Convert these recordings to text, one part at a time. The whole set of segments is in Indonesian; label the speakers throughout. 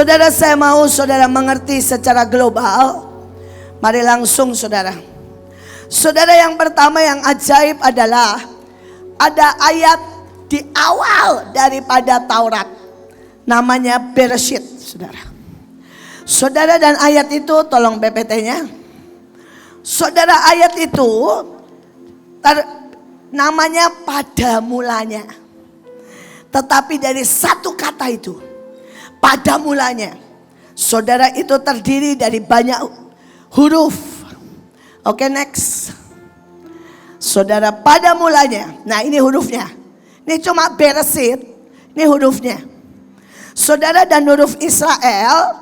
Speaker 1: Saudara, saya mau saudara mengerti secara global. Mari langsung saudara. Saudara, yang pertama yang ajaib adalah ada ayat di awal daripada Taurat. Namanya Bereshit, saudara. Saudara, dan ayat itu tolong PPT-nya. Saudara, ayat itu namanya pada mulanya. Tetapi dari satu kata itu, pada mulanya, saudara, itu terdiri dari banyak huruf. Oke, next. Saudara, pada mulanya. Nah, ini hurufnya. Ini cuma Bereshit. Ini hurufnya. Saudara, dan huruf Israel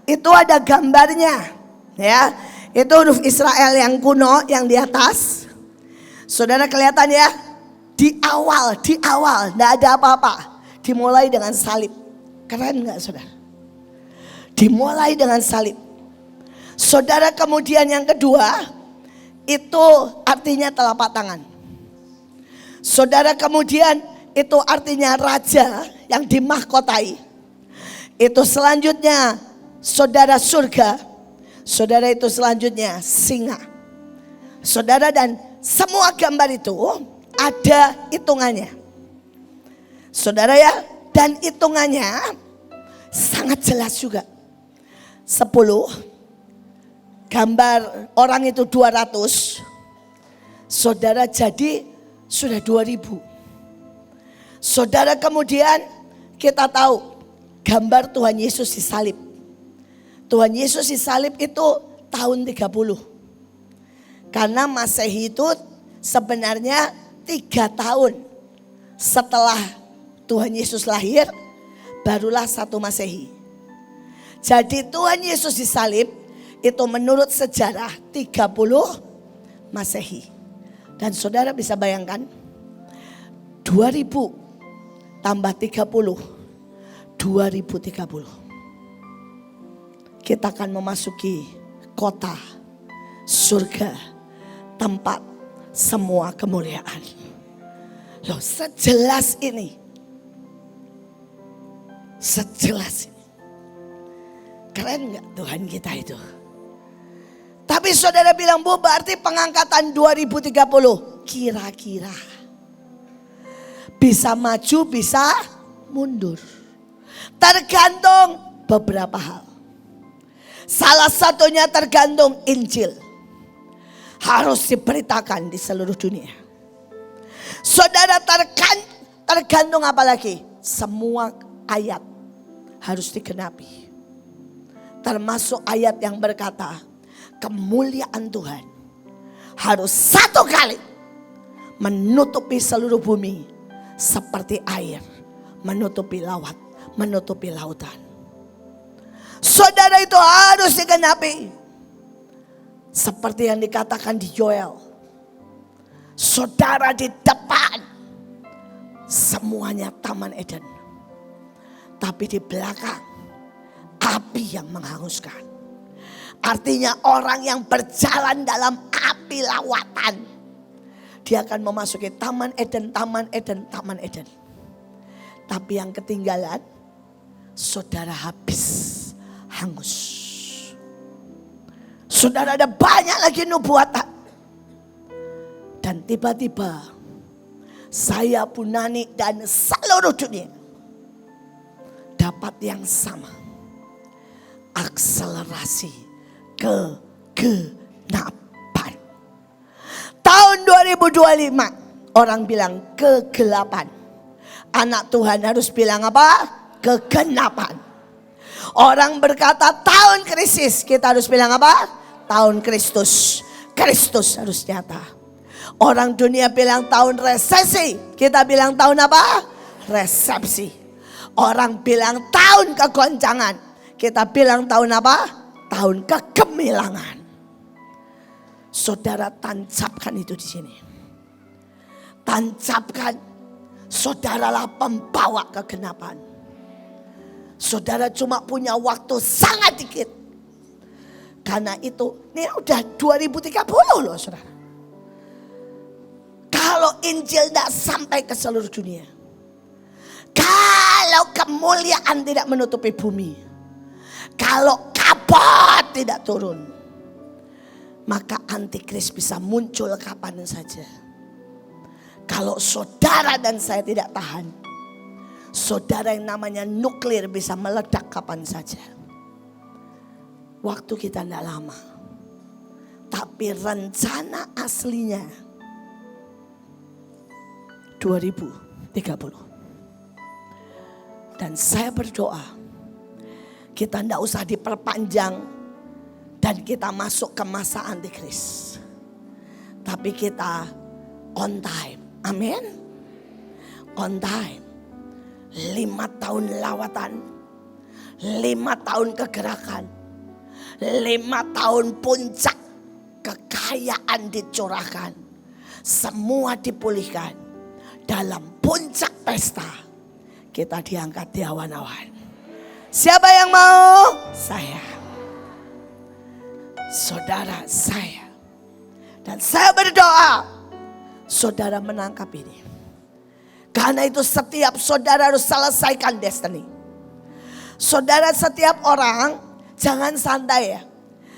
Speaker 1: itu ada gambarnya. Ya, itu huruf Israel yang kuno yang di atas. Saudara, kelihatan ya? Di awal, enggak ada apa-apa. Dimulai dengan salib. Keren enggak, saudara? Dimulai dengan salib. Saudara, kemudian yang kedua, itu artinya telapak tangan. Saudara, kemudian itu artinya raja yang dimahkotai. Itu selanjutnya, saudara, surga. Saudara, itu selanjutnya singa. Saudara, dan semua gambar itu ada hitungannya. Saudara ya, dan hitungannya sangat jelas juga. 10, gambar orang itu 200. Saudara, jadi sudah 2000. Saudara, kemudian kita tahu gambar Tuhan Yesus disalib. Tuhan Yesus disalib itu tahun 30. Karena Masehi itu sebenarnya 3 tahun setelah Tuhan Yesus lahir, barulah 1 Masehi. Jadi Tuhan Yesus disalib itu menurut sejarah 30 Masehi. Dan saudara bisa bayangkan 2000 tambah 30, 2030. Kita akan memasuki kota surga, tempat semua kemuliaan. Loh, sejelas ini. Sejelas ini. Keren gak Tuhan kita itu? Tapi saudara bilang, Bu, berarti pengangkatan 2030 kira-kira bisa maju, bisa mundur. Tergantung beberapa hal. Salah satunya tergantung Injil. Harus diberitakan di seluruh dunia. Saudara, tergantung apa lagi? Semua ayat harus digenapi. Termasuk ayat yang berkata, kemuliaan Tuhan harus satu kali menutupi seluruh bumi seperti air menutupi laut, menutupi lautan. Saudara, itu harus digenapi. Seperti yang dikatakan di Yoel. Saudara, di depan semuanya Taman Eden. Tapi di belakang api yang menghanguskan. Artinya orang yang berjalan dalam api lawatan, dia akan memasuki Taman Eden, Taman Eden, Taman Eden. Tapi yang ketinggalan, saudara, habis, hangus. Saudara, ada banyak lagi nubuatan. Dan tiba-tiba saya, Punani, dan seluruh dunia dapat yang sama. Akselerasi kegelapan. Tahun 2025 orang bilang kegelapan. Anak Tuhan harus bilang apa? Kegenapan. Orang berkata tahun krisis, kita harus bilang apa? Tahun Kristus. Kristus harus nyata. Orang dunia bilang tahun resesi, kita bilang tahun apa? Resepsi. Orang bilang tahun kegoncangan, kita bilang tahun apa? Tahun kegemilangan. Saudara, tancapkan itu di sini. Tancapkan. Saudaralah pembawa kegenapan. Saudara cuma punya waktu sangat dikit. Karena itu, ini udah 2030 loh, saudara. Kalau Injil tidak sampai ke seluruh dunia. Kalau kemuliaan tidak menutupi bumi. Kalau kabut tidak turun, maka antikris bisa muncul kapan saja. Kalau saudara dan saya tidak tahan, saudara yang namanya nuklir bisa meledak kapan saja. Waktu kita tidak lama, tapi rencana aslinya 2030. Dan saya berdoa, kita tidak usah diperpanjang dan kita masuk ke masa antikris. Tapi kita on time. Amin. On time. 5 tahun lawatan. 5 tahun kegerakan. 5 tahun puncak kekayaan dicurahkan. Semua dipulihkan. Dalam puncak pesta kita diangkat di awan-awan. Siapa yang mau? Saya. Saudara saya. Dan saya berdoa, saudara menangkap ini. Karena itu setiap saudara harus selesaikan destiny. Saudara, setiap orang jangan santai ya.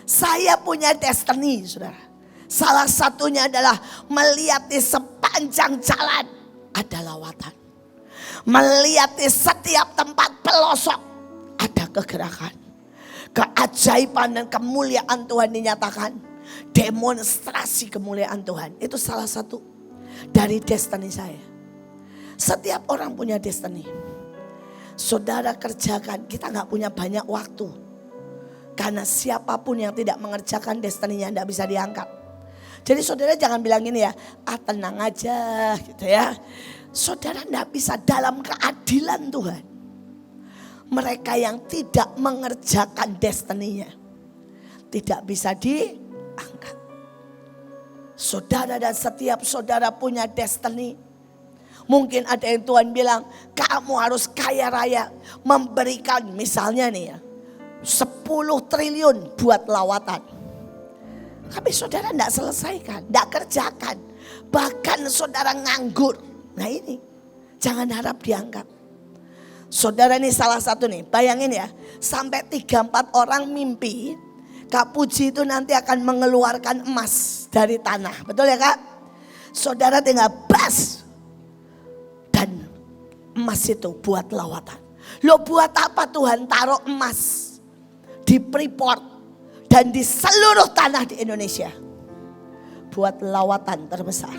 Speaker 1: Saya punya destiny, saudara. Salah satunya adalah melihat di sepanjang jalan ada lawatan. Melihat di setiap tempat pelosok ada kegerakan. Keajaiban dan kemuliaan Tuhan dinyatakan. Demonstrasi kemuliaan Tuhan. Itu salah satu dari destiny saya. Setiap orang punya destiny. Saudara kerjakan, kita gak punya banyak waktu. Karena siapapun yang tidak mengerjakan destiny-nya tidak bisa diangkat. Jadi saudara jangan bilang gini ya, tenang aja gitu ya. Saudara tidak bisa dalam keadilan Tuhan. Mereka yang tidak mengerjakan destiny-nya tidak bisa diangkat. Saudara dan setiap saudara punya destiny. Mungkin ada yang Tuhan bilang, kamu harus kaya raya. Memberikan misalnya nih ya, 10 triliun buat lawatan. Tapi saudara tidak selesaikan, tidak kerjakan. Bahkan saudara nganggur. Nah ini, jangan harap diangkat. Saudara ini salah satu nih, bayangin ya. Sampai 3-4 orang mimpi, Kak Puji itu nanti akan mengeluarkan emas dari tanah. Betul ya Kak? Saudara tinggal bas. Dan emas itu buat lawatan. Lo buat apa Tuhan taruh emas di Freeport dan di seluruh tanah di Indonesia? Buat lawatan terbesar.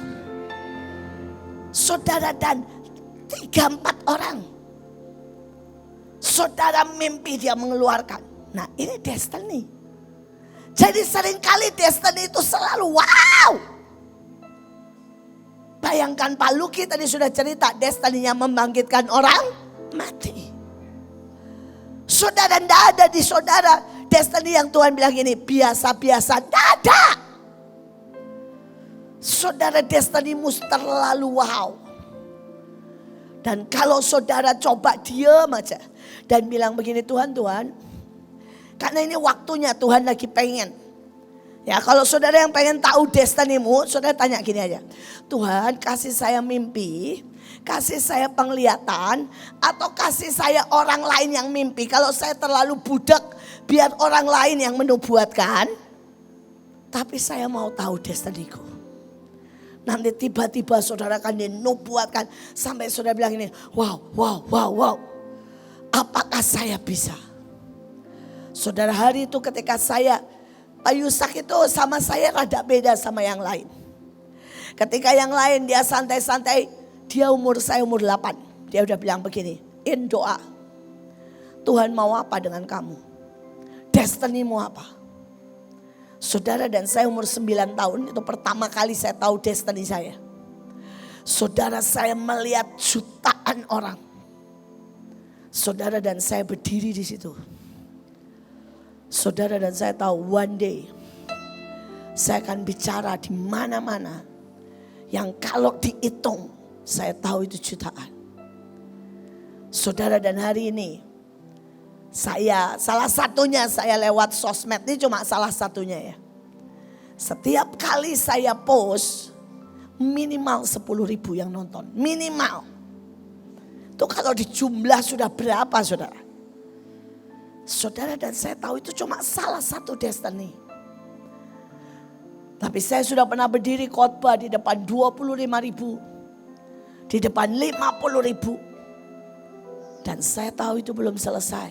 Speaker 1: Saudara dan 3-4 orang. Saudara mimpi dia mengeluarkan. Nah ini destiny. Jadi seringkali destiny itu selalu wow. Bayangkan Pak Luki tadi sudah cerita destiny-nya membangkitkan orang mati. Saudara tidak ada di saudara destiny yang Tuhan bilang ini biasa-biasa, tidak ada. Saudara destiny-mu terlalu wow. Dan kalau saudara coba diam aja dan bilang begini, Tuhan, karena ini waktunya Tuhan lagi pengen. Ya kalau saudara yang pengen tahu destiny-mu, saudara tanya gini aja. Tuhan kasih saya mimpi, kasih saya penglihatan, atau kasih saya orang lain yang mimpi. Kalau saya terlalu budak, biar orang lain yang menubuatkan. Tapi saya mau tahu destiny-ku. Nanti tiba-tiba saudara akan dinubuatkan sampai saudara bilang ini, wow. Apakah saya bisa? Saudara, hari itu ketika Pak Yusak itu sama saya rada beda sama yang lain. Ketika yang lain dia santai-santai, saya umur 8. Dia udah bilang begini, doa. Tuhan mau apa dengan kamu? Destiny-mu apa? Saudara dan saya umur 9 tahun itu pertama kali saya tahu destiny saya. Saudara, saya melihat jutaan orang. Saudara dan saya berdiri di situ. Saudara dan saya tahu one day saya akan bicara di mana-mana yang kalau dihitung saya tahu itu jutaan. Saudara, dan hari ini salah satunya saya lewat sosmed, ini cuma salah satunya ya. Setiap kali saya post minimal 10.000 yang nonton, minimal. Itu kalau dijumlah sudah berapa saudara? Saudara dan saya tahu itu cuma salah satu destiny. Tapi saya sudah pernah berdiri khotbah di depan 25.000. Di depan 50.000. Dan saya tahu itu belum selesai.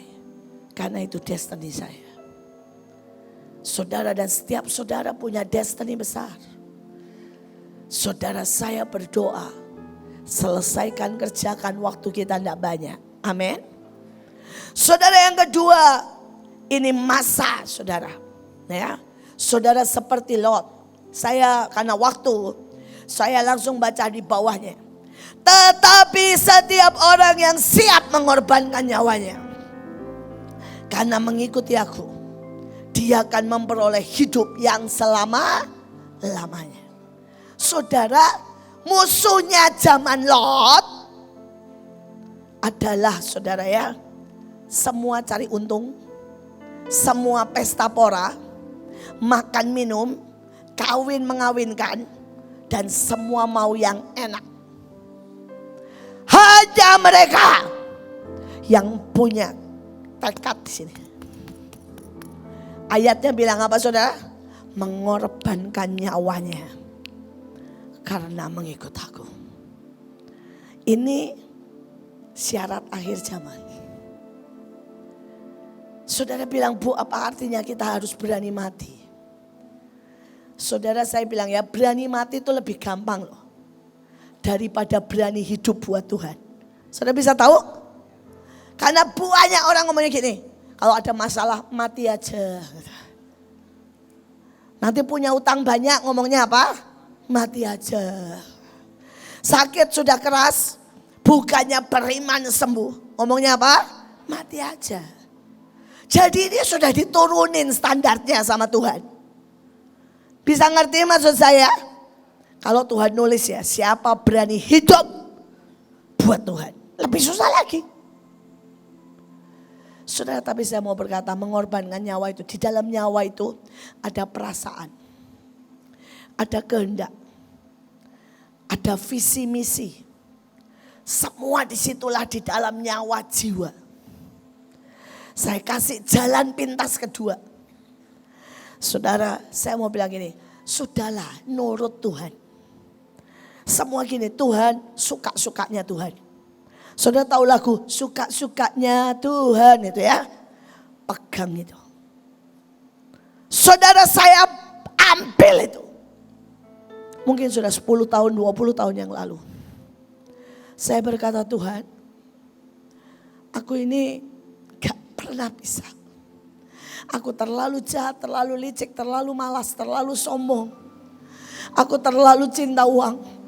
Speaker 1: Karena itu destiny saya. Saudara dan setiap saudara punya destiny besar. Saudara, saya berdoa. Selesaikan, kerjakan, waktu kita tidak banyak. Amin. Saudara, yang kedua, ini masa saudara. Ya, saudara seperti Lot. Saya karena waktu, saya langsung baca di bawahnya. Tetapi setiap orang yang siap mengorbankan nyawanya karena mengikuti aku, dia akan memperoleh hidup yang selama-lamanya. Saudara, musuhnya zaman Lot adalah, saudara ya, semua cari untung, semua pesta pora, makan minum, kawin mengawinkan, dan semua mau yang enak. Hanya mereka yang punya tekad di sini. Ayatnya bilang apa saudara? Mengorbankan nyawanya karena mengikut aku. Ini syarat akhir zaman. Saudara bilang, Bu, apa artinya kita harus berani mati? Saudara, saya bilang ya, berani mati itu lebih gampang loh daripada berani hidup buat Tuhan. Saudara bisa tahu? Karena banyak orang ngomongnya gini, kalau ada masalah mati aja. Nanti punya utang banyak, ngomongnya apa? Mati aja. Sakit sudah keras, bukannya beriman sembuh, ngomongnya apa? Mati aja. Jadi dia sudah diturunin standarnya sama Tuhan. Bisa ngerti maksud saya? Kalau Tuhan nulis ya, siapa berani hidup buat Tuhan, lebih susah lagi. Saudara, tapi saya mau berkata, mengorbankan nyawa itu, di dalam nyawa itu ada perasaan, ada kehendak, ada visi misi. Semua disitulah di dalam nyawa jiwa. Saya kasih jalan pintas kedua. Saudara, saya mau bilang gini, sudahlah nurut Tuhan. Semua gini, Tuhan suka-sukanya Tuhan. Saudara tahu lagu suka-sukanya Tuhan itu ya. Pegang itu. Saudara, saya ambil itu. Mungkin sudah 10 tahun, 20 tahun yang lalu. Saya berkata, Tuhan, aku ini gak pernah bisa. Aku terlalu jahat, terlalu licik, terlalu malas, terlalu sombong. Aku terlalu cinta uang.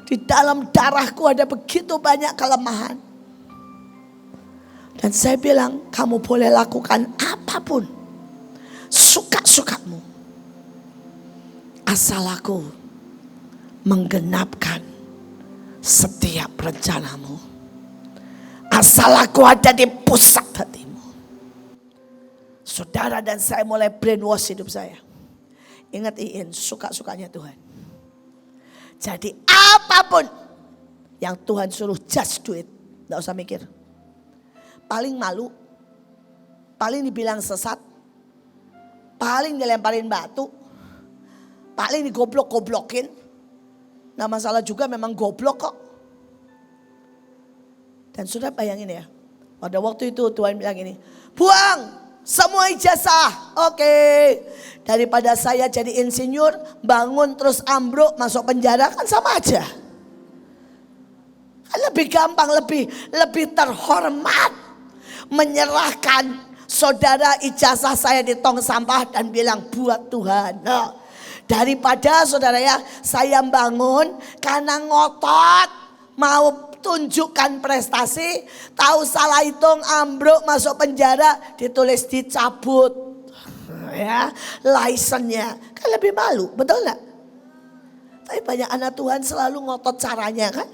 Speaker 1: Di dalam darahku ada begitu banyak kelemahan. Dan saya bilang, kamu boleh lakukan apapun, suka-sukamu, asal aku menggenapkan setiap rencanamu. Asal aku ada di pusat hatimu. Saudara dan saya mulai brainwash hidup saya. Ingat Iin, suka-sukanya Tuhan. Jadi apapun yang Tuhan suruh, just do it. Gak usah mikir. Paling malu, paling dibilang sesat, paling dilemparin batu, paling digoblok-goblokin. Nah masalah juga memang goblok kok. Dan sudah bayangin ya, pada waktu itu Tuhan bilang ini, buang semua ijazah, oke. Daripada saya jadi insinyur, bangun terus ambruk, masuk penjara, kan sama aja. Kan lebih gampang, lebih terhormat menyerahkan saudara ijazah saya di tong sampah dan bilang buat Tuhan. Nah, daripada saudara ya, saya bangun karena ngotot mau tunjukkan prestasi, tahu salah hitung, ambruk, masuk penjara, ditulis dicabut ya license-nya. Kan lebih malu, betul gak? Tapi banyak anak Tuhan selalu ngotot caranya kan.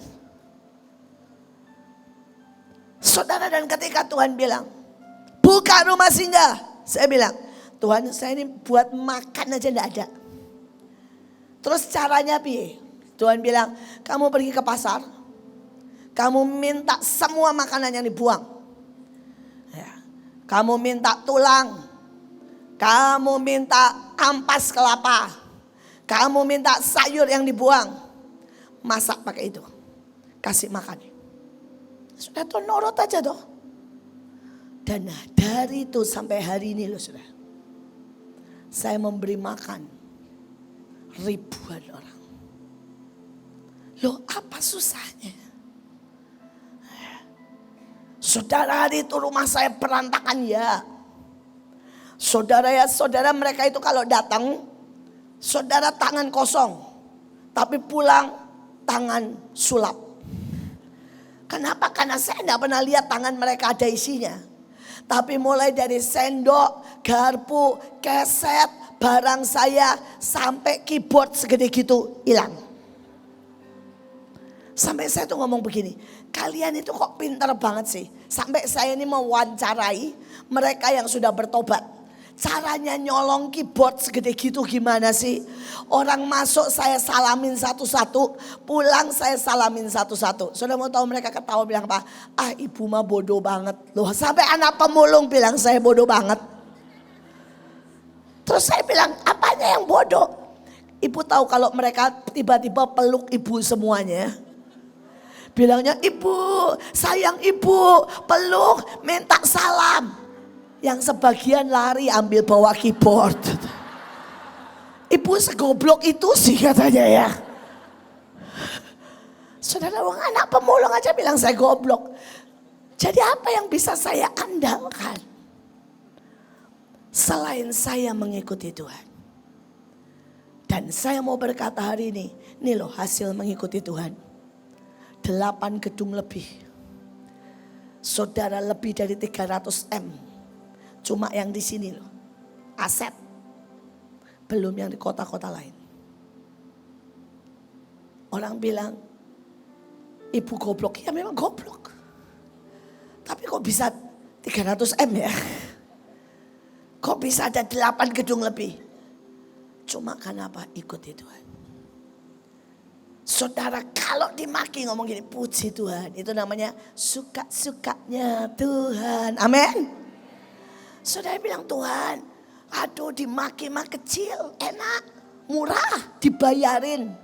Speaker 1: Saudara, dan ketika Tuhan bilang buka rumah singgah, saya bilang, Tuhan, saya ini buat makan aja gak ada. Terus caranya piye? Tuhan bilang, kamu pergi ke pasar, kamu minta semua makanan yang dibuang. Ya. Kamu minta tulang, kamu minta ampas kelapa, kamu minta sayur yang dibuang, masak pakai itu, kasih makan. Sudah tuh nurut aja tuh. Dan dari itu sampai hari ini loh sudah, saya memberi makan ribuan orang. Loh apa susahnya? Saudara, hari itu rumah saya berantakan ya. Saudara ya, saudara mereka itu kalau datang, saudara tangan kosong, tapi pulang tangan sulap. Kenapa? Karena saya tidak pernah lihat tangan mereka ada isinya. Tapi mulai dari sendok, garpu, keset, barang saya sampai keyboard segede gitu hilang. Sampai saya tuh ngomong begini, kalian itu kok pintar banget sih. Sampai saya ini mewawancarai mereka yang sudah bertobat. Caranya nyolong keyboard segede gitu gimana sih? Orang masuk saya salamin satu-satu, pulang saya salamin satu-satu. Sudah mau tahu mereka ketawa bilang apa? Ah ibu mah bodoh banget. Loh sampai anak pemulung bilang saya bodoh banget. Terus saya bilang apanya yang bodoh? Ibu tahu kalau mereka tiba-tiba peluk ibu semuanya. Bilangnya ibu, sayang ibu, peluk, minta salam. Yang sebagian lari ambil bawa keyboard. Ibu segoblok itu sih katanya ya. Saudara, anak pemulung aja bilang saya goblok. Jadi apa yang bisa saya andalkan? Selain saya mengikuti Tuhan. Dan saya mau berkata hari ini loh hasil mengikuti Tuhan. 8 gedung lebih. Saudara, lebih dari 300 M. Cuma yang di sini loh, aset. Belum yang di kota-kota lain. Orang bilang, ibu goblok. Ya memang goblok. Tapi kok bisa 300 M ya? Kok bisa ada 8 gedung lebih? Cuma kenapa ikuti Tuhan. Saudara, kalau dimaki ngomong gini, puji Tuhan. Itu namanya suka-sukanya Tuhan. Amin. Saudara bilang, Tuhan, aduh dimaki mah kecil, enak, murah, dibayarin.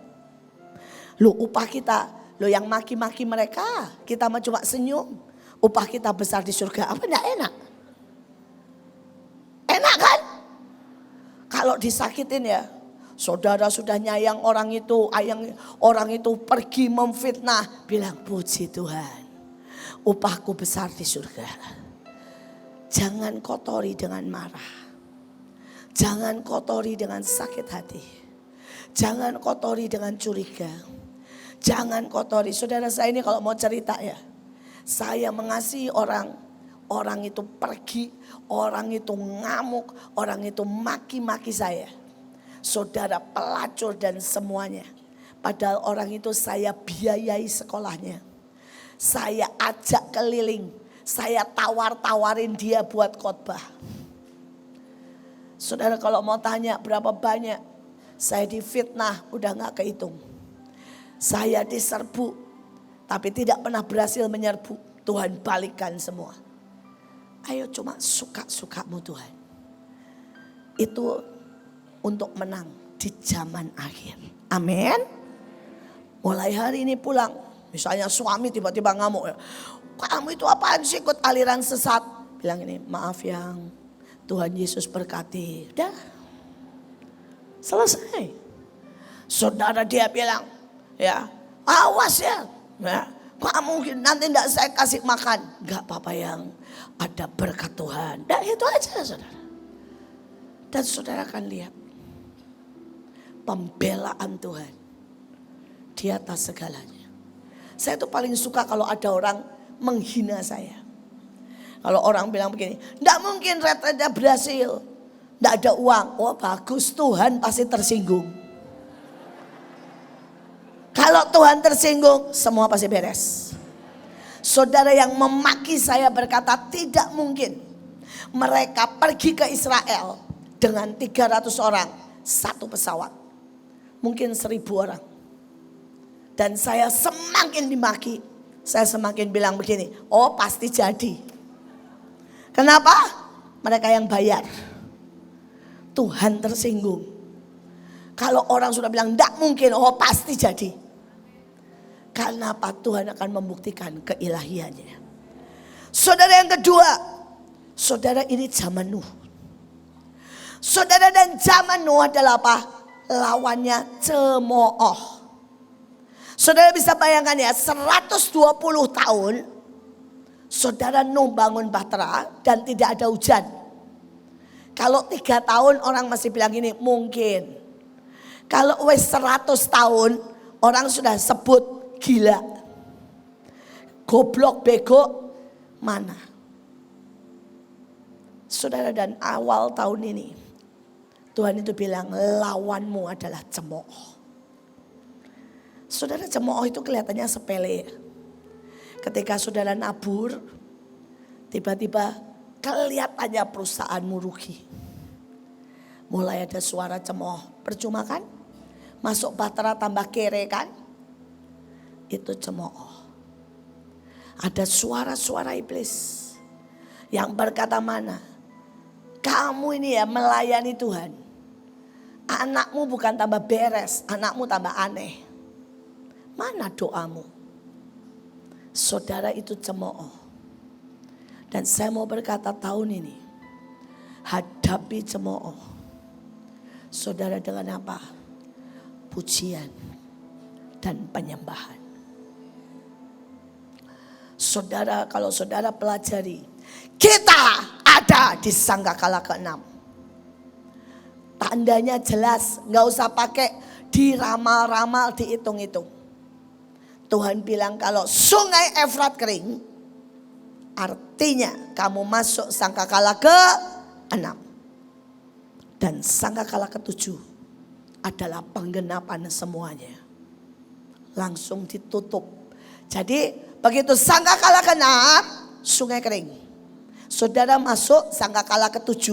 Speaker 1: Loh upah kita, loh yang maki-maki mereka, kita mah cuma senyum. Upah kita besar di surga, apa enggak enak? Enak kan? Kalau disakitin ya, saudara sudah nyayang orang itu pergi memfitnah, bilang puji Tuhan, upahku besar di surga. Jangan kotori dengan marah. Jangan kotori dengan sakit hati. Jangan kotori dengan curiga. Jangan kotori. Saudara saya ini kalau mau cerita ya. Saya mengasihi orang. Orang itu pergi. Orang itu ngamuk. Orang itu maki-maki saya. Saudara pelacur dan semuanya. Padahal orang itu saya biayai sekolahnya. Saya ajak keliling. Saya tawar-tawarin dia buat khotbah. Saudara kalau mau tanya berapa banyak, saya difitnah udah gak kehitung. Saya diserbu, tapi tidak pernah berhasil menyerbu. Tuhan balikkan semua. Ayo cuma suka-sukamu Tuhan. Itu untuk menang di zaman akhir. Amin. Mulai hari ini pulang, misalnya suami tiba-tiba ngamuk ya. Kamu itu apaan sih ikut aliran sesat? Bilang ini, maaf yang Tuhan Yesus berkati. Udah, selesai. Saudara dia bilang, ya awas ya. Kamu nanti tidak saya kasih makan. Gak apa-apa yang ada berkat Tuhan. Dan itu aja saudara. Dan saudara akan lihat pembelaan Tuhan di atas segalanya. Saya tuh paling suka kalau ada orang menghina saya. Kalau orang bilang begini, tidak mungkin Reda berhasil, tidak ada uang. Oh bagus, Tuhan pasti tersinggung. Kalau Tuhan tersinggung, semua pasti beres. Saudara yang memaki saya berkata tidak mungkin mereka pergi ke Israel dengan 300 orang satu pesawat. Mungkin 1000 orang. Dan saya semakin dimaki. Saya semakin bilang begini, oh pasti jadi. Kenapa? mereka yang bayar. Tuhan tersinggung. Kalau orang sudah bilang tidak mungkin, oh pasti jadi. Karena apa? Tuhan akan membuktikan keilahiannya. Saudara yang kedua, saudara ini zaman Nuh. Saudara dan zaman Nuh adalah apa? Lawannya cemooh. Saudara bisa bayangkan ya, 120 tahun saudara Nuh bangun bahtera dan tidak ada hujan. Kalau 3 tahun orang masih bilang gini, mungkin. Kalau wes 100 tahun orang sudah sebut gila. Goblok, bego, mana? Saudara, dan awal tahun ini Tuhan itu bilang lawanmu adalah cemooh. Saudara, cemooh itu kelihatannya sepele. Ketika saudara nabur, tiba-tiba kelihatannya perusahaanmu rugi. Mulai ada suara cemooh, percuma kan? Masuk bahtera tambah kere kan? Itu cemooh. Ada suara-suara iblis yang berkata mana? Kamu ini ya melayani Tuhan. Anakmu bukan tambah beres, anakmu tambah aneh. Mana doamu? Saudara, itu cemooh. Dan saya mau berkata tahun ini, hadapi cemooh. Saudara dengan apa? Pujian dan penyembahan. Saudara, kalau saudara pelajari, kita ada di sangkakala ke-6. Tandanya jelas, gak usah pakai diramal-ramal, dihitung-hitung. Tuhan bilang kalau sungai Efrat kering, artinya kamu masuk sangkakala ke-6. Dan sangkakala ke-7 adalah penggenapan semuanya. Langsung ditutup. Jadi begitu sangkakala ke-6, sungai kering. Saudara masuk sangkakala ke-7,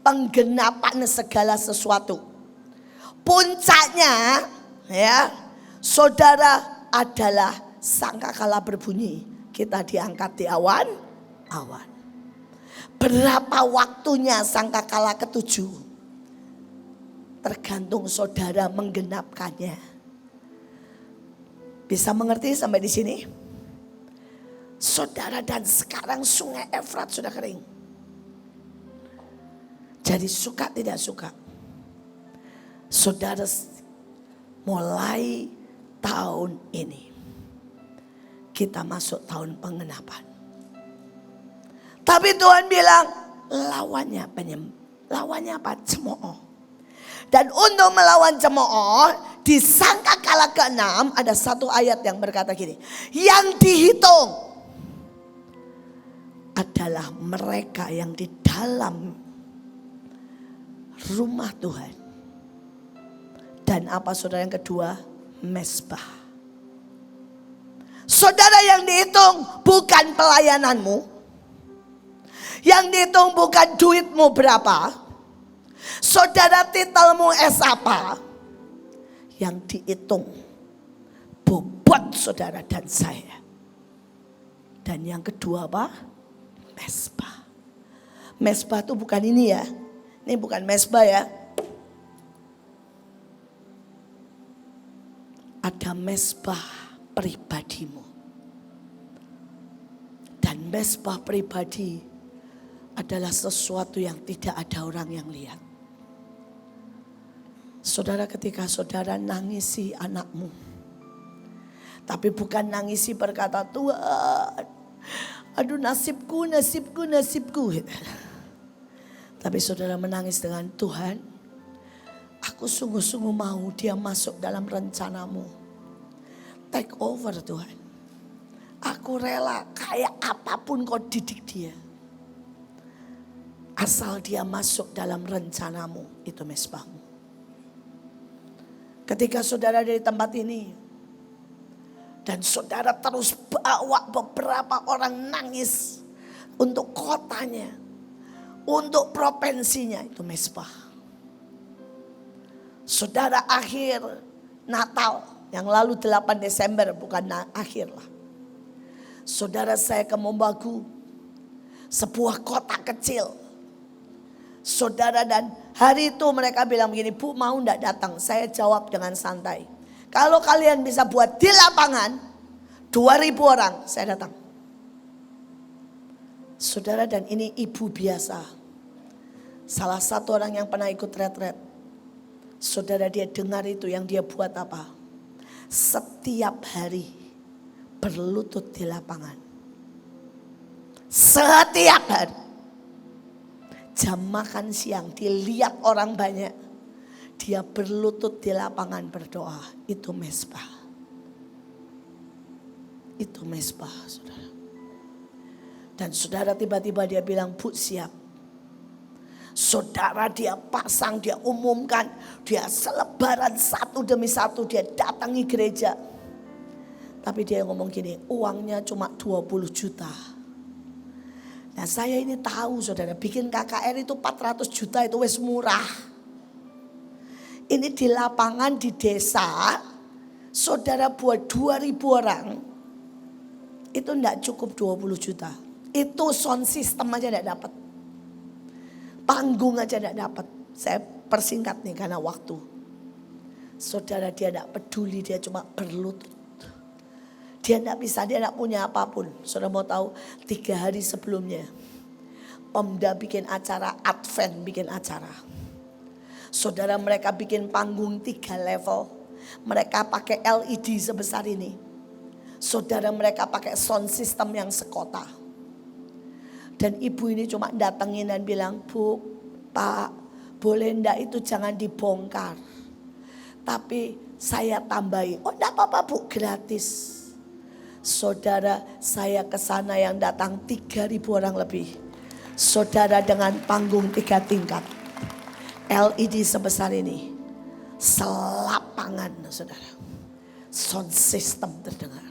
Speaker 1: penggenapan segala sesuatu. Puncaknya ya, saudara, adalah sangkakala berbunyi, kita diangkat di awan. Berapa waktunya sangkakala ke-7? Tergantung saudara menggenapkannya. Bisa mengerti sampai di sini? Saudara, dan sekarang sungai Efrat sudah kering. Jadi suka tidak suka, saudara, mulai tahun ini kita masuk tahun penggenapan. Tapi Tuhan bilang lawannya apa? Cemooh. Dan untuk melawan cemooh, di sangkakala ke-6 ada satu ayat yang berkata gini, yang dihitung adalah mereka yang di dalam rumah Tuhan. Dan apa saudara yang kedua? Mezbah. Saudara, yang dihitung bukan pelayananmu. Yang dihitung bukan duitmu berapa. Saudara, titelmu S apa. Yang dihitung bobot saudara dan saya. Dan yang kedua apa? Mezbah. Mezbah itu bukan ini ya. Ini bukan mezbah ya. Ada mezbah pribadimu. Dan mezbah pribadi adalah sesuatu yang tidak ada orang yang lihat. Saudara, ketika saudara nangisi anakmu, tapi bukan nangisi berkata, Tuhan, aduh nasibku. Tapi saudara menangis dengan Tuhan, aku sungguh-sungguh mau dia masuk dalam rencanamu. Take over Tuhan. Aku rela kayak apapun kau didik dia. Asal dia masuk dalam rencanamu, itu mezbahmu. Ketika saudara dari tempat ini, dan saudara terus bawa beberapa orang nangis untuk kotanya, untuk provinsinya, itu mezbah. Saudara, akhir Natal yang lalu 8 Desember, bukan akhir lah. Saudara, saya ke Mombagu, sebuah kota kecil Saudara, dan hari itu mereka bilang begini, Bu mau enggak datang? Saya jawab dengan santai. Kalau kalian bisa buat di lapangan 2.000 orang, saya datang. Saudara, dan ini ibu biasa. Salah satu orang yang pernah ikut retret. Saudara, dia dengar itu, yang dia buat apa? Setiap hari berlutut di lapangan. Setiap hari. Jam makan siang dilihat orang banyak, dia berlutut di lapangan berdoa. Itu mesbah. Itu mesbah, saudara. Dan saudara, tiba-tiba dia bilang, Bu siap. Saudara, dia pasang, dia umumkan, dia selebaran satu demi satu, dia datangi gereja. Tapi dia ngomong gini, uangnya cuma 20 juta. Nah saya ini tahu saudara, bikin KKR itu 400 juta itu wes murah. Ini di lapangan di desa, saudara buat 2.000 orang, itu enggak cukup 20 juta. Itu sound system aja enggak dapat. Panggung aja enggak dapat. Saya persingkat nih karena waktu. Saudara, dia enggak peduli, dia cuma berlutut. Dia enggak bisa, dia enggak punya apapun. Saudara mau tahu, 3 hari sebelumnya Pemda bikin acara, Advent bikin acara. Saudara, mereka bikin panggung 3 level. Mereka pakai LED sebesar ini. Saudara, mereka pakai sound system yang sekota. Dan ibu ini cuma datengin dan bilang, Bu, Pak, boleh enggak itu jangan dibongkar. Tapi saya tambahi, oh enggak apa-apa Bu, gratis. Saudara, saya ke sana yang datang 3.000 orang lebih. Saudara, dengan panggung 3 tingkat. LED sebesar ini. Selapangan saudara. Sound system terdengar.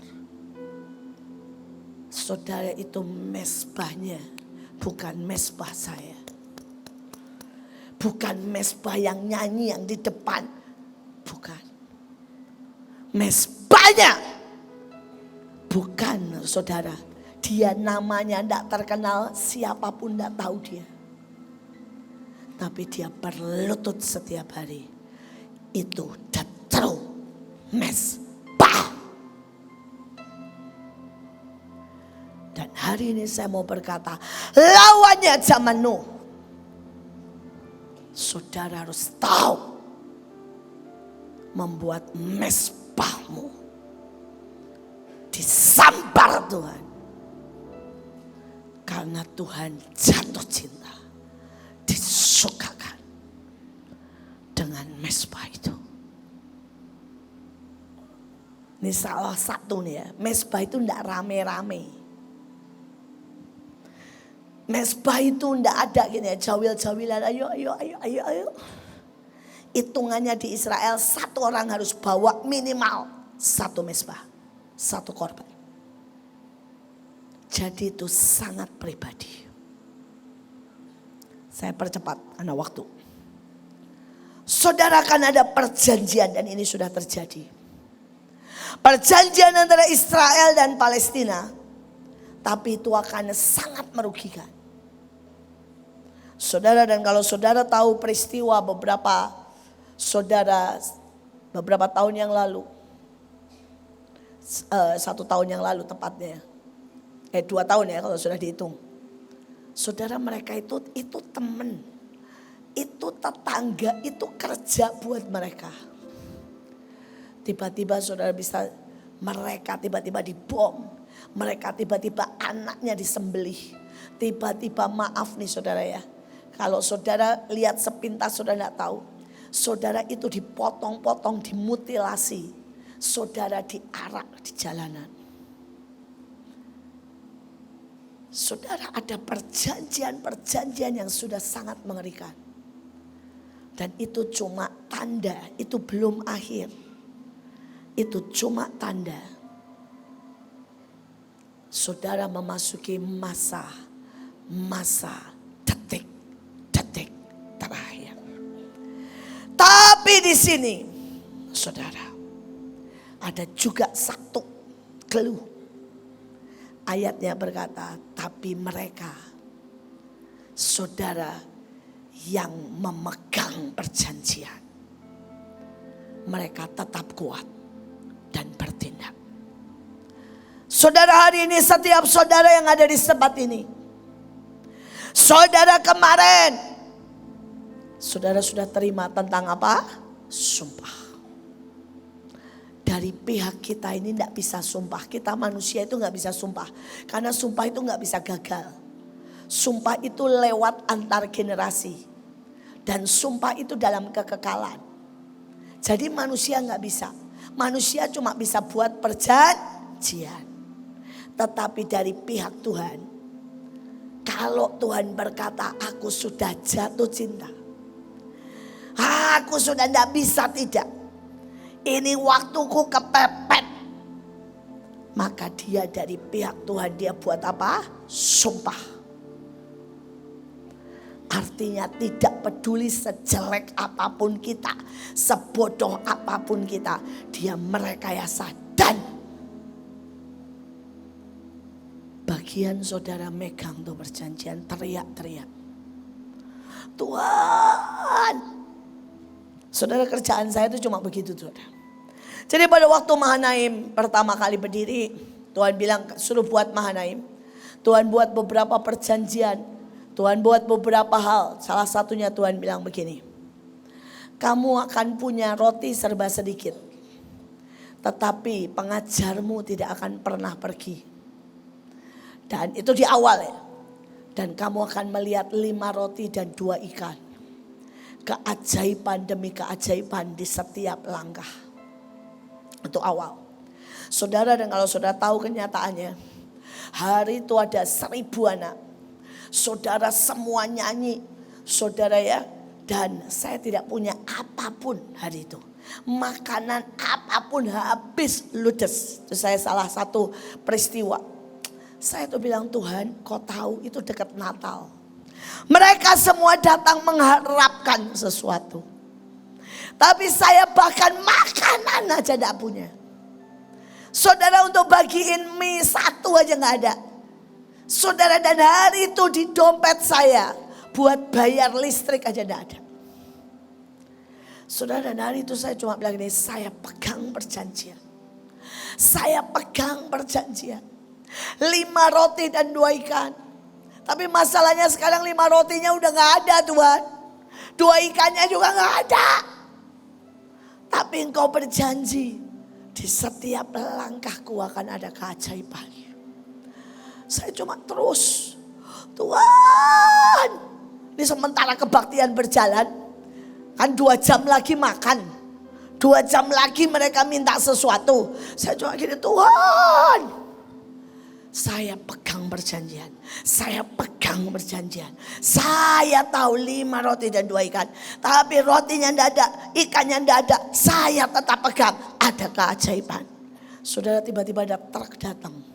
Speaker 1: Saudara, itu mesbahnya. Bukan mesbah saya. Bukan mesbah yang nyanyi yang di depan. Bukan. Mesbahnya. Bukan saudara, dia namanya tidak terkenal, siapapun tidak tahu dia. Tapi dia berlutut setiap hari. Itu the true mesbah. Dan hari ini saya mau berkata, lawannya zaman Nuh. Saudara harus tahu membuat mesbahmu disambar Tuhan. Karena Tuhan jatuh cinta, disukakan dengan mesbah itu. Ini salah satu nih ya, mesbah itu enggak rame-rame. Mesbah itu enggak ada gini ya, jawil-jawilan, ayo. Hitungannya di Israel, 1 orang harus bawa minimal 1 mesbah. 1 korban. Jadi itu sangat pribadi. Saya percepat karena waktu. Saudara, akan ada perjanjian dan ini sudah terjadi. Perjanjian antara Israel dan Palestina. Tapi itu akan sangat merugikan. Saudara, dan kalau saudara tahu peristiwa beberapa tahun yang lalu. 1 tahun yang lalu tepatnya. 2 tahun ya kalau sudah dihitung. Saudara, mereka itu teman. Itu tetangga, itu kerja buat mereka. Tiba-tiba saudara bisa, mereka tiba-tiba dibom. Mereka tiba-tiba anaknya disembelih. Tiba-tiba, maaf nih saudara ya. Kalau saudara lihat sepintas saudara tidak tahu. Saudara itu dipotong-potong, dimutilasi. Saudara diarak di jalanan. Saudara, ada perjanjian yang sudah sangat mengerikan. Dan itu cuma tanda, itu belum akhir. Itu cuma tanda. Saudara memasuki masa detik terakhir. Tapi di sini, saudara, ada juga satu clue. Ayatnya berkata, tapi mereka, saudara, yang memegang perjanjian. Mereka tetap kuat dan bertindak. Saudara, hari ini setiap saudara yang ada di tempat ini, saudara kemarin, saudara sudah terima tentang apa? Sumpah. Dari pihak kita ini tidak bisa sumpah. Kita manusia itu nggak bisa sumpah. Karena sumpah itu nggak bisa gagal. Sumpah itu lewat antar generasi. Dan sumpah itu dalam kekekalan. Jadi manusia nggak bisa. Manusia cuma bisa buat perjanjian. Tetapi dari pihak Tuhan, kalau Tuhan berkata, aku sudah jatuh cinta, aku sudah tidak bisa tidak, ini waktuku kepepet, maka dia dari pihak Tuhan dia buat apa? Sumpah. Artinya tidak peduli sejelek apapun kita, sebodoh apapun kita, dia merekayasa. Dan bagian saudara megang tuh perjanjian, teriak-teriak, Tuhan. Saudara, kerjaan saya itu cuma begitu, saudara. Jadi pada waktu Mahanaim pertama kali berdiri, Tuhan bilang suruh buat Mahanaim. Tuhan buat beberapa perjanjian. Tuhan buat beberapa hal. Salah satunya Tuhan bilang begini, kamu akan punya roti serba sedikit, tetapi pengajarmu tidak akan pernah pergi. Dan itu di awal ya. Dan kamu akan melihat 5 roti dan 2 ikan. Keajaiban demi keajaiban di setiap langkah. Itu awal. Saudara, dan kalau saudara tahu kenyataannya, hari itu ada 1000 anak. Saudara semua nyanyi, saudara ya. Dan saya tidak punya apapun hari itu. Makanan apapun habis ludes. Itu saya salah satu peristiwa. Saya tuh bilang, Tuhan, kau tahu itu dekat Natal. Mereka semua datang mengharapkan sesuatu. Tapi saya bahkan makanan aja tidak punya. Saudara, untuk bagiin mie 1 aja gak ada. Saudara, dan hari itu di dompet saya buat bayar listrik aja tidak ada. Saudara, dan hari itu saya cuma bilang ini, saya pegang perjanjian. Saya pegang perjanjian. 5 roti dan 2 ikan. Tapi masalahnya sekarang 5 rotinya udah gak ada, Tuhan. 2 ikannya juga gak ada. Tapi Engkau berjanji, di setiap langkahku akan ada keajaiban. Saya cuma terus, Tuhan. Ini sementara kebaktian berjalan, kan 2 jam lagi makan, 2 jam lagi mereka minta sesuatu. Saya cuma gini, Tuhan, saya pegang perjanjian. Saya pegang perjanjian. Saya tahu 5 roti dan 2 ikan. Tapi rotinya tidak ada, ikannya tidak ada. Saya tetap pegang, ada keajaiban. Saudara, tiba-tiba ada truk datang.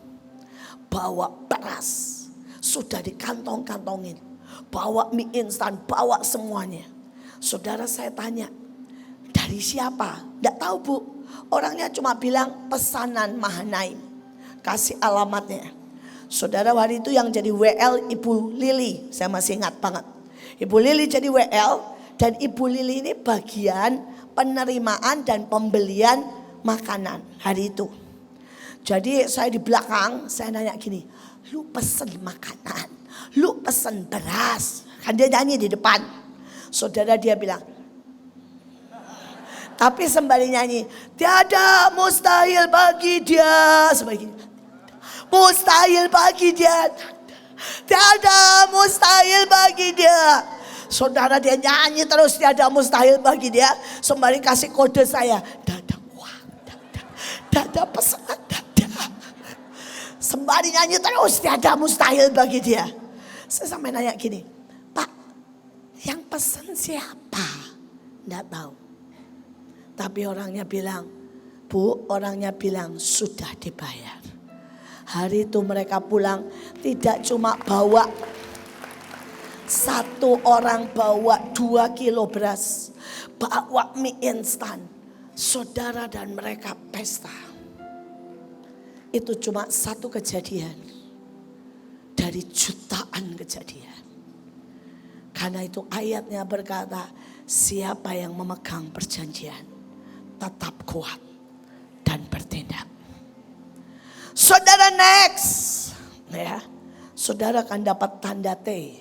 Speaker 1: Bawa beras, sudah dikantong-kantongin. Bawa mie instan, bawa semuanya. Saudara, saya tanya, dari siapa? Tidak tahu, Bu. Orangnya cuma bilang pesanan Mahanaim. Kasih alamatnya. Saudara, hari itu yang jadi WL Ibu Lili. Saya masih ingat banget. Ibu Lili jadi WL. Dan Ibu Lili ini bagian penerimaan dan pembelian makanan hari itu. Jadi saya di belakang, saya nanya gini, lu pesen makanan, lu pesen beras. Kan dia nyanyi di depan. Saudara, dia bilang, tapi sembari nyanyi, tiada mustahil bagi dia. Sebagainya, mustahil bagi dia. Tiada mustahil bagi dia. Saudara, dia nyanyi terus, tiada mustahil bagi dia. Sembari kasih kode saya, dada uang, dada pesanan. Sembari nyanyi terus, tiada mustahil bagi dia. Saya sampai nanya gini, Pak, yang pesan siapa? Tidak tahu. Tapi orangnya bilang, Bu, orangnya bilang sudah dibayar. Hari itu mereka pulang, tidak cuma bawa 1 orang, bawa 2 kilo beras, bawa mie instan. Saudara, dan mereka pesta. Itu cuma 1 kejadian dari jutaan kejadian. Karena itu ayatnya berkata, siapa yang memegang perjanjian tetap kuat dan bertindak. Saudara next, ya, saudara akan dapat tanda T.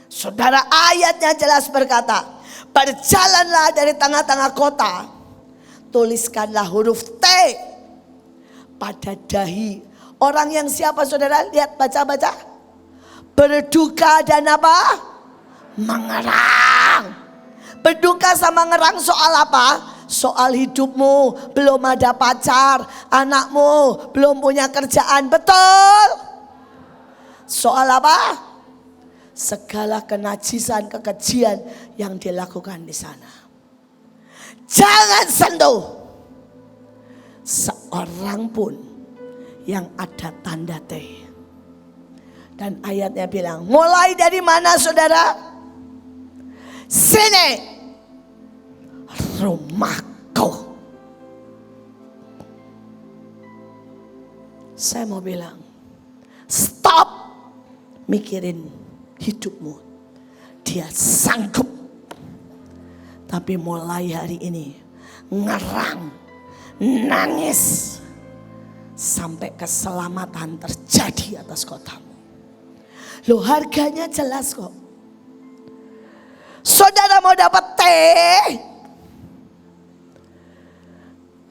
Speaker 1: Saudara, ayatnya jelas berkata, berjalanlah dari tengah-tengah kota, tuliskanlah huruf T pada dahi orang yang siapa saudara? Lihat, baca-baca. Berduka dan apa? Mengerang. Berduka sama ngerang soal apa? Soal hidupmu, belum ada pacar, anakmu belum punya kerjaan, betul? Soal apa? Segala kenajisan, kekejian yang dilakukan di sana. Jangan sentuh seorang pun yang ada tanda T. Dan ayatnya bilang, mulai dari mana saudara? Sini, rumahku. Saya mau bilang, stop mikirin hidupmu. Dia sanggup. Tapi mulai hari ini, ngerang, nangis, sampai keselamatan terjadi atas kotamu. Loh, harganya jelas kok. Saudara mau dapat teh,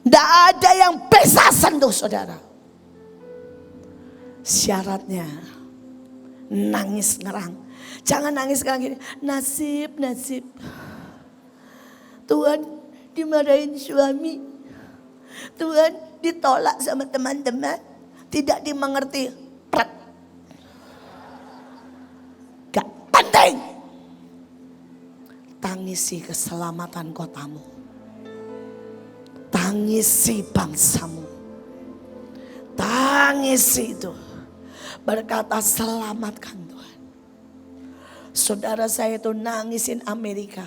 Speaker 1: tidak ada yang bisa sentuh saudara. Syaratnya nangis ngerang. Jangan nangis ngerang gini, nasib. Tuhan dimarahin suami, Tuhan ditolak sama teman-teman, tidak dimengerti. Gak penting. Tangisi keselamatan kotamu, tangisi bangsamu, tangisi itu. Berkata selamatkan Tuhan. Saudara, saya itu nangisin Amerika.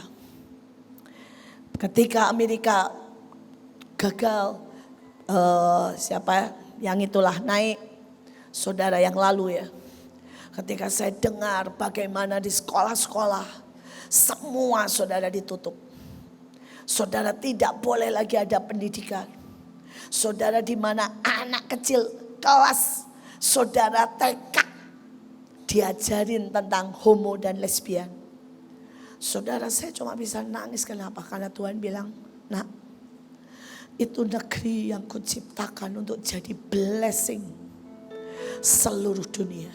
Speaker 1: Ketika Amerika gagal, siapa yang itulah naik, saudara yang lalu ya. Ketika saya dengar bagaimana di sekolah-sekolah semua saudara ditutup. Saudara tidak boleh lagi ada pendidikan. Saudara di mana anak kecil kelas saudara TK diajarin tentang homo dan lesbian. Saudara, saya cuma bisa nangis. Kenapa? Karena Tuhan bilang, nak, itu negeri yang kuciptakan untuk jadi blessing seluruh dunia.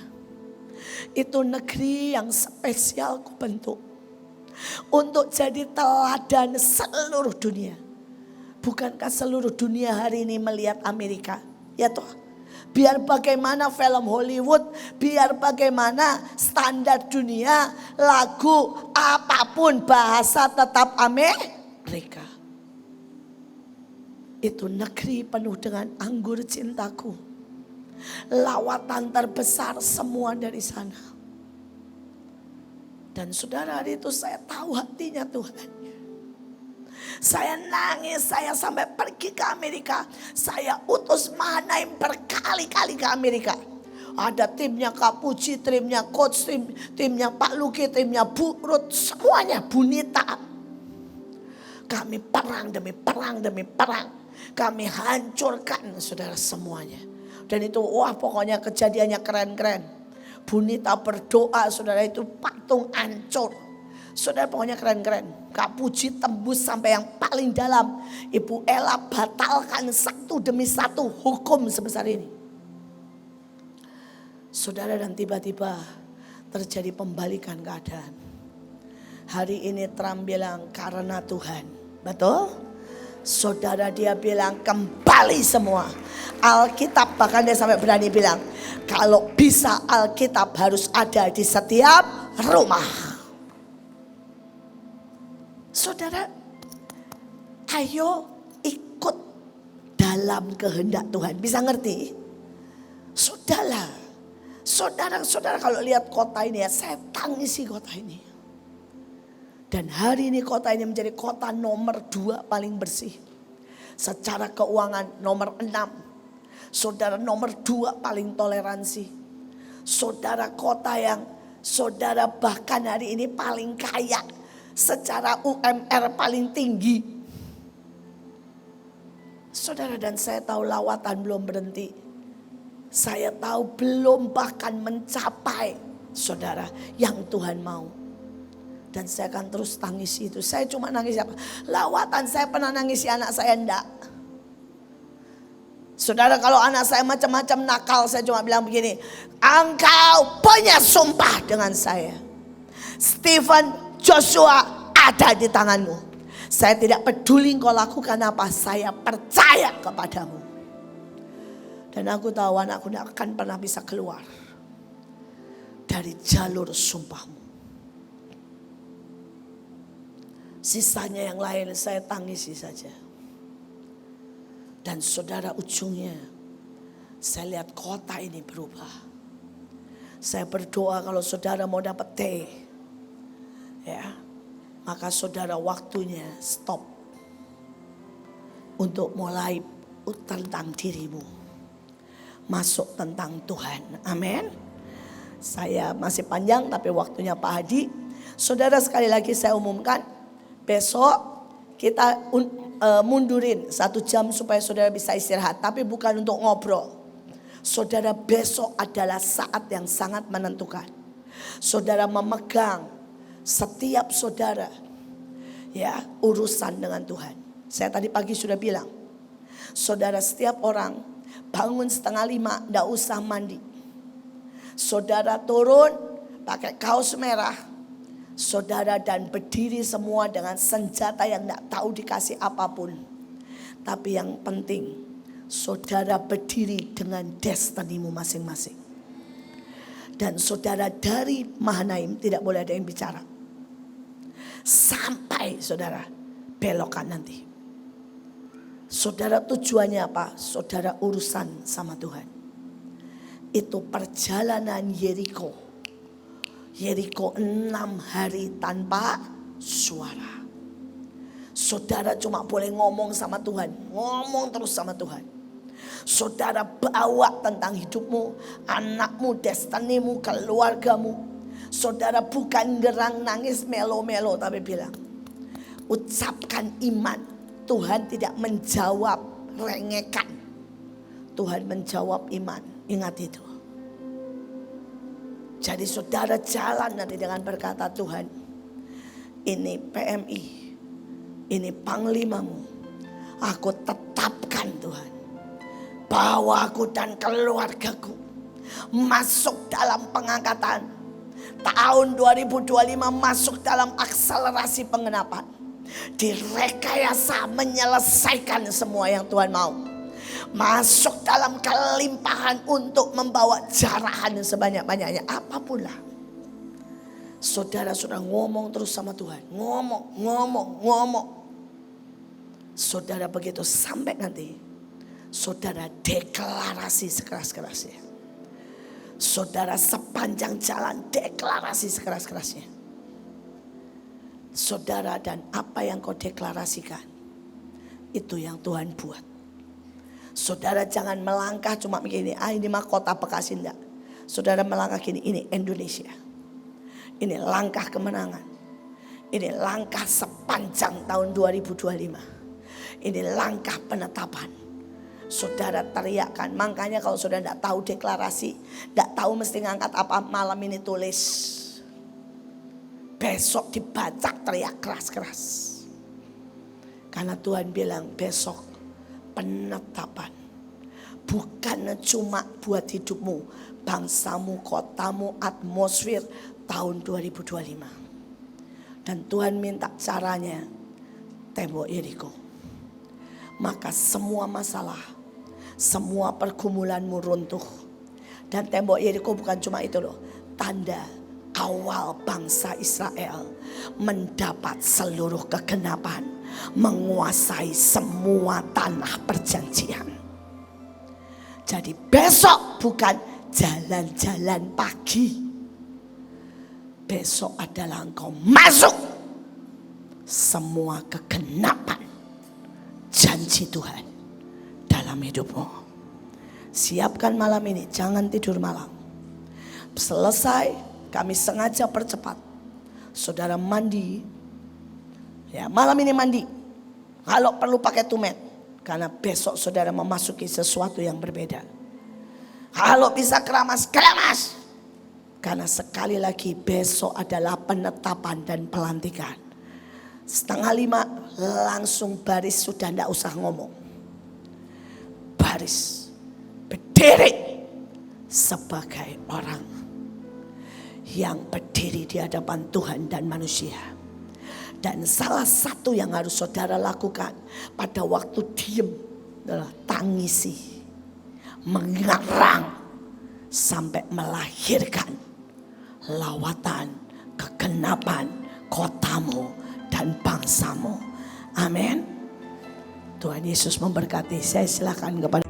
Speaker 1: Itu negeri yang spesial kubentuk untuk jadi teladan seluruh dunia. Bukankah seluruh dunia hari ini melihat Amerika? Ya toh, biar bagaimana film Hollywood, biar bagaimana standar dunia, lagu, apapun bahasa tetap Amerika. Itu negeri penuh dengan anggur cintaku. Lawatan terbesar semua dari sana. Dan saudara, hari itu saya tahu hatinya Tuhan. Saya nangis, saya sampai pergi ke Amerika. Saya utus Mahanaim berkali-kali ke Amerika. Ada timnya Kak Puji, timnya Coach, timnya Pak Luki, timnya Bu Ruth, semuanya Bunita. Kami perang demi perang demi perang. Kami hancurkan saudara semuanya. Dan itu wah pokoknya kejadiannya keren-keren. Bunita berdoa saudara, itu patung hancur. Saudara pokoknya keren-keren. Kak Puji tembus sampai yang paling dalam. Ibu Ella batalkan satu demi satu hukum sebesar ini. Saudara, dan tiba-tiba terjadi pembalikan keadaan. Hari ini Trump bilang karena Tuhan. Betul? Saudara, dia bilang kembali semua. Alkitab bahkan dia sampai berani bilang, kalau bisa Alkitab harus ada di setiap rumah. Saudara, ayo ikut dalam kehendak Tuhan. Bisa ngerti? Sudahlah. Saudara-saudara, kalau lihat kota ini ya, saya tangisi kota ini. Dan hari ini kota ini menjadi kota nomor 2 paling bersih. Secara keuangan nomor 6. Saudara, nomor 2 paling toleransi. Saudara, kota yang Saudara bahkan hari ini paling kaya, secara UMR paling tinggi. Saudara dan saya tahu lawatan belum berhenti. Saya tahu belum bahkan mencapai saudara yang Tuhan mau. Dan saya akan terus tangisi itu. Saya cuma nangis apa? Lawatan saya pernah nangisi anak saya enggak. Saudara, kalau anak saya macam-macam nakal, saya cuma bilang begini, engkau punya sumpah dengan saya. Stephen, Joshua ada di tanganmu. Saya tidak peduli engkau lakukan apa, saya percaya kepadamu. Dan aku tahu anakku tidak akan pernah bisa keluar dari jalur sumpahmu. Sisanya yang lain saya tangisi saja. Dan saudara, ujungnya saya lihat kota ini berubah. Saya berdoa kalau saudara mau dapat T, ya, maka saudara waktunya stop untuk mulai tentang dirimu, masuk tentang Tuhan. Amin. Saya masih panjang tapi waktunya Pak Hadi. Saudara, sekali lagi saya umumkan, besok kita mundurin 1 jam supaya saudara bisa istirahat. Tapi bukan untuk ngobrol. Saudara, besok adalah saat yang sangat menentukan. Saudara memegang setiap saudara, ya, urusan dengan Tuhan. Saya tadi pagi sudah bilang, saudara, setiap orang bangun 4:30 tidak usah mandi. Saudara turun pakai kaos merah. Saudara, dan berdiri semua dengan senjata yang tidak tahu dikasih apapun. Tapi yang penting, saudara berdiri dengan destinimu masing-masing. Dan saudara dari Mahanaim tidak boleh ada yang bicara. Sampai saudara belokan nanti. Saudara tujuannya apa? Saudara urusan sama Tuhan. Itu perjalanan Yeriko. Yeriko 6 hari tanpa suara. Saudara cuma boleh ngomong sama Tuhan. Ngomong terus sama Tuhan. Saudara bawa tentang hidupmu, anakmu, destinimu, keluargamu. Saudara bukan gerang nangis melo-melo, tapi bilang, ucapkan iman. Tuhan tidak menjawab rengekan. Tuhan menjawab iman. Ingat itu. Jadi saudara jalan nanti dengan berkata, Tuhan, ini PMI, ini panglimamu. Aku tetapkan Tuhan, bawa aku dan keluargaku masuk dalam pengangkatan. Tahun 2025 masuk dalam akselerasi pengenapan. Direkayasa menyelesaikan semua yang Tuhan mau. Masuk dalam kelimpahan untuk membawa jarahan sebanyak-banyaknya. Apapun lah. Saudara sudah ngomong terus sama Tuhan. Ngomong. Saudara begitu sampai nanti, saudara deklarasi sekeras-kerasnya. Saudara sepanjang jalan deklarasi sekeras-kerasnya. Saudara, dan apa yang kau deklarasikan, itu yang Tuhan buat. Saudara jangan melangkah cuma begini, ini mah kota Bekasi, enggak. Saudara melangkah gini, ini Indonesia. Ini langkah kemenangan. Ini langkah sepanjang tahun 2025. Ini langkah penetapan. Saudara teriakkan, makanya kalau saudara tidak tahu deklarasi, tidak tahu mesti ngangkat apa, malam ini tulis. Besok dibaca teriak keras-keras. Karena Tuhan bilang besok penetapan. Bukan cuma buat hidupmu, bangsamu, kotamu, atmosfer tahun 2025. Dan Tuhan minta caranya tembok Yeriko. Maka semua masalah, semua pergumulanmu runtuh. Dan tembok Yeriko bukan cuma itu loh. Tanda awal bangsa Israel mendapat seluruh kegenapan, menguasai semua tanah perjanjian. Jadi besok bukan jalan-jalan pagi. Besok adalah engkau masuk semua kegenapan janji Tuhan dalam hidupmu. Siapkan malam ini, jangan tidur malam. Selesai kami sengaja percepat. Saudara mandi, ya malam ini mandi. Kalau perlu pakai tumet, karena besok saudara memasuki sesuatu yang berbeda. Kalau bisa keramas, keramas. Karena sekali lagi besok adalah penetapan dan pelantikan. 4:30 langsung baris, sudah tidak usah ngomong. Baris, berdiri sebagai orang yang berdiri di hadapan Tuhan dan manusia. Dan salah satu yang harus saudara lakukan pada waktu diem adalah tangisi, mengarang sampai melahirkan lawatan kegenapan kotamu dan bangsamu. Amin. Tuhan Yesus memberkati. Saya silakan kepada